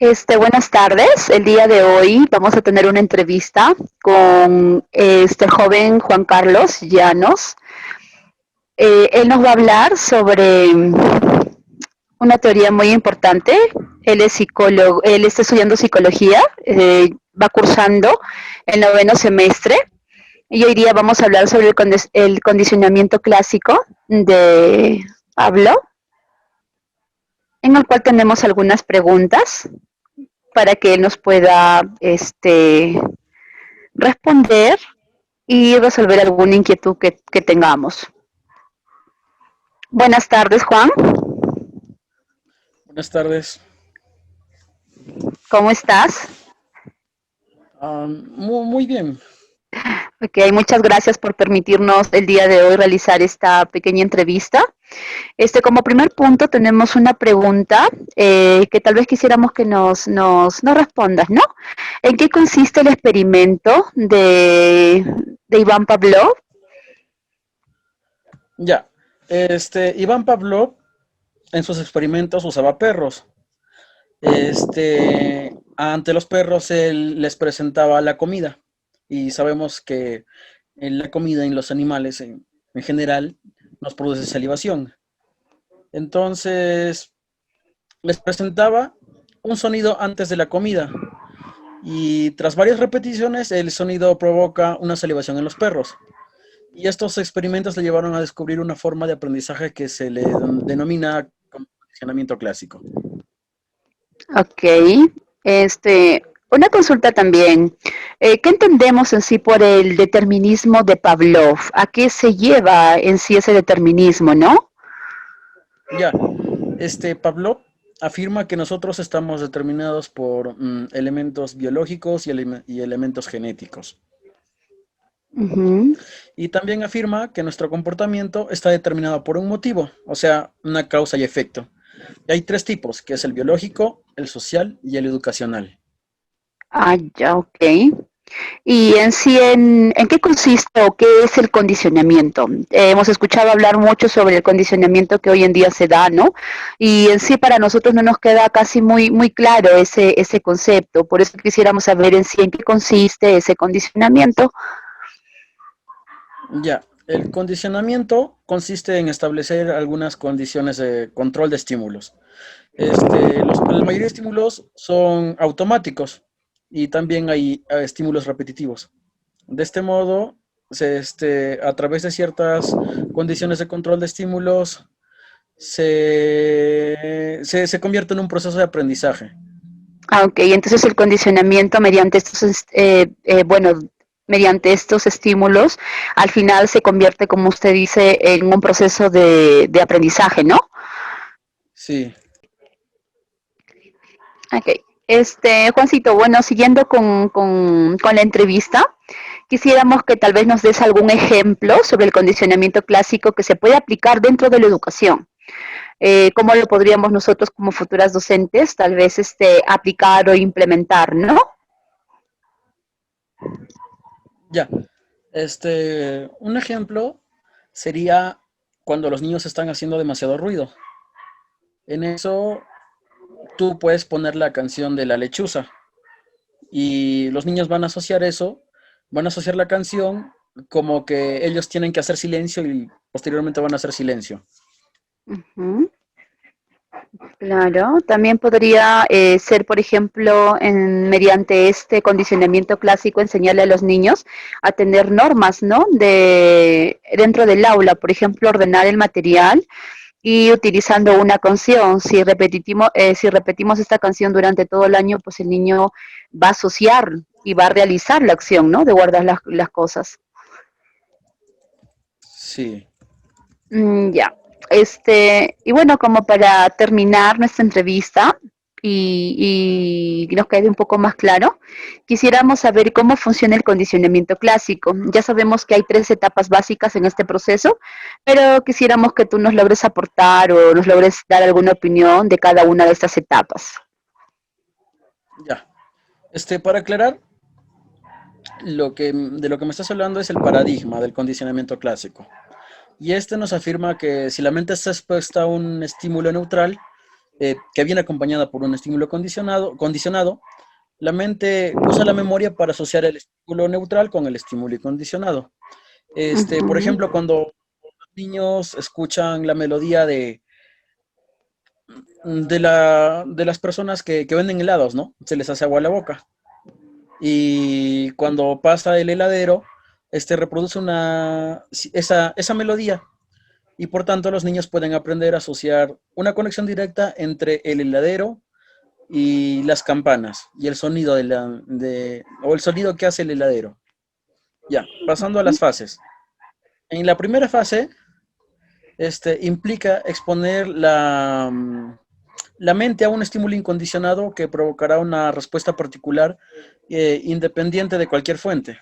Buenas tardes. El día de hoy vamos a tener una entrevista con este joven Juan Carlos Llanos. Él nos va a hablar sobre una teoría muy importante. Él es psicólogo, él está estudiando psicología, va cursando el noveno semestre y hoy día vamos a hablar sobre el condicionamiento clásico de Pablo, en el cual tenemos algunas preguntas para que él nos pueda responder y resolver alguna inquietud que tengamos. Buenas tardes, Juan. Buenas tardes. ¿Cómo estás? Muy bien. Ok, muchas gracias por permitirnos el día de hoy realizar esta pequeña entrevista. Como primer punto tenemos una pregunta que tal vez quisiéramos que nos respondas, ¿no? ¿En qué consiste el experimento de Iván Pavlov? Ya. Iván Pavlov en sus experimentos usaba perros. Ante los perros él les presentaba la comida. Y sabemos que en la comida en los animales en general nos produce salivación. Entonces les presentaba un sonido antes de la comida. Y tras varias repeticiones el sonido provoca una salivación en los perros. Y estos experimentos le llevaron a descubrir una forma de aprendizaje que se le denomina condicionamiento clásico. Ok, una consulta también. ¿Qué entendemos en sí por el determinismo de Pavlov? ¿A qué se lleva en sí ese determinismo, no? Ya, Pavlov afirma que nosotros estamos determinados por elementos biológicos y elementos genéticos. Ujú. Y también afirma que nuestro comportamiento está determinado por un motivo, o sea, una causa y efecto. Y hay tres tipos, que es el biológico, el social y el educacional. Ah, ya, ok. Y en sí, ¿en qué consiste o qué es el condicionamiento? Hemos escuchado hablar mucho sobre el condicionamiento que hoy en día se da, ¿no? Y en sí para nosotros no nos queda casi muy claro ese concepto. Por eso quisiéramos saber en sí en qué consiste ese condicionamiento. Ya, el condicionamiento consiste en establecer algunas condiciones de control de estímulos. La mayoría de estímulos son automáticos y también hay estímulos repetitivos. De este modo, a través de ciertas condiciones de control de estímulos, se convierte en un proceso de aprendizaje. Ah, ok, entonces el condicionamiento mediante mediante estos estímulos, al final se convierte, como usted dice, en un proceso de aprendizaje, ¿no? Sí, Ok. Juancito, bueno, siguiendo con la entrevista, quisiéramos que tal vez nos des algún ejemplo sobre el condicionamiento clásico que se puede aplicar dentro de la educación. ¿Cómo lo podríamos nosotros como futuras docentes tal vez aplicar o implementar, ¿no? ya. Un ejemplo sería cuando los niños están haciendo demasiado ruido. En eso tú puedes poner la canción de la lechuza y los niños van a asociar eso, van a asociar la canción como que ellos tienen que hacer silencio y posteriormente van a hacer silencio. Ujú. Claro, también podría ser, por ejemplo, mediante este condicionamiento clásico, enseñarle a los niños a tener normas, ¿no? Dentro del aula, por ejemplo, ordenar el material y utilizando una canción. Si repetimos esta canción durante todo el año, pues el niño va a asociar y va a realizar la acción, ¿no? De guardar las cosas. Sí, Ya. Y bueno, como para terminar nuestra entrevista y nos quede un poco más claro, quisiéramos saber cómo funciona el condicionamiento clásico. Ya sabemos que hay tres etapas básicas en este proceso, pero quisiéramos que tú nos logres aportar o nos logres dar alguna opinión de cada una de estas etapas. ya. Para aclarar, de lo que me estás hablando es el paradigma del condicionamiento clásico. Y este nos afirma que si la mente está expuesta a un estímulo neutral, que viene acompañada por un estímulo condicionado, la mente usa la memoria para asociar el estímulo neutral con el estímulo incondicionado. Por Ujú, ejemplo, cuando los niños escuchan la melodía de las personas que venden helados, ¿no? Se les hace agua a la boca. Y cuando pasa el heladero, reproduce esa melodía. Y por tanto los niños pueden aprender a asociar una conexión directa entre el heladero y las campanas y el sonido o el sonido que hace el heladero. Ya, pasando a ujú. las fases. En la primera fase, implica exponer la mente a un estímulo incondicionado que provocará una respuesta particular independiente de cualquier fuente.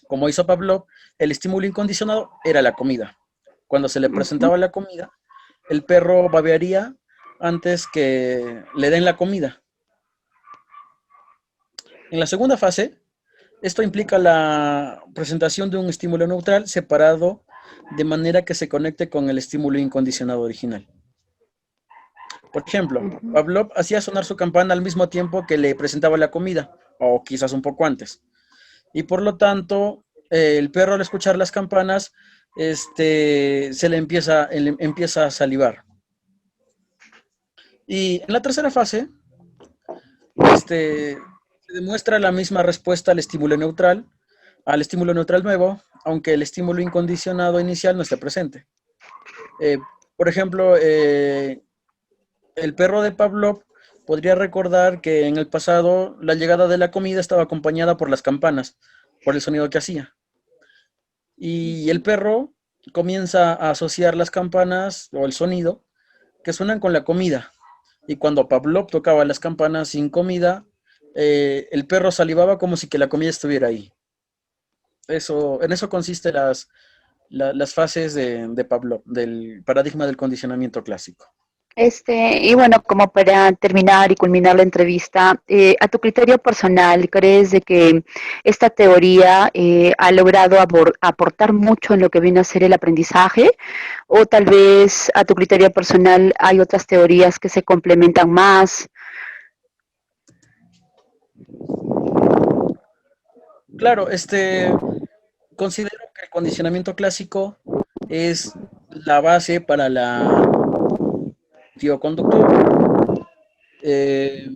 Como hizo Pavlov, el estímulo incondicionado era la comida. Cuando se le Ujú. presentaba la comida, el perro babearía antes que le den la comida. En la segunda fase, esto implica la presentación de un estímulo neutral separado de manera que se conecte con el estímulo incondicionado original. Por ejemplo, Ujú. Pavlov hacía sonar su campana al mismo tiempo que le presentaba la comida, o quizás un poco antes. Y por lo tanto, el perro al escuchar las campanas, empieza a salivar. Y en la tercera fase, se demuestra la misma respuesta al estímulo neutral nuevo, aunque el estímulo incondicionado inicial no esté presente. Eh, por ejemplo, el perro de Pavlov podría recordar que en el pasado la llegada de la comida estaba acompañada por las campanas, por el sonido que hacía. Y el perro comienza a asociar las campanas o el sonido que suenan con la comida. Y cuando Pavlov tocaba las campanas sin comida, el perro salivaba como si que la comida estuviera ahí. En eso consiste las fases de Pavlov, del paradigma del condicionamiento clásico. Y bueno, como para terminar y culminar la entrevista, a tu criterio personal, ¿crees de que esta teoría ha logrado aportar mucho en lo que viene a ser el aprendizaje? ¿O tal vez a tu criterio personal hay otras teorías que se complementan más? Claro, considero que el condicionamiento clásico es la base para la tío conductual. Eh,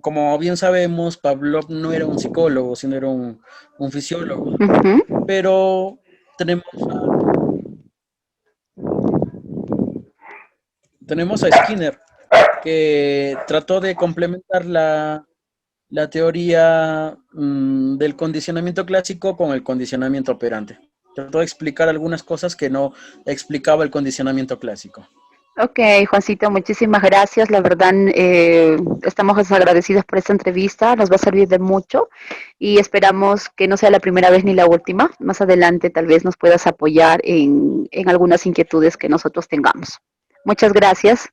Como bien sabemos, Pavlov no era un psicólogo, sino era un fisiólogo. Ujú. Pero tenemos, tenemos a Skinner, que trató de complementar la teoría del condicionamiento clásico con el condicionamiento operante. Trató de explicar algunas cosas que no explicaba el condicionamiento clásico. Ok, Juancito, muchísimas gracias. La verdad, estamos agradecidos por esta entrevista. Nos va a servir de mucho y esperamos que no sea la primera vez ni la última. Más adelante tal vez nos puedas apoyar en algunas inquietudes que nosotros tengamos. Muchas gracias.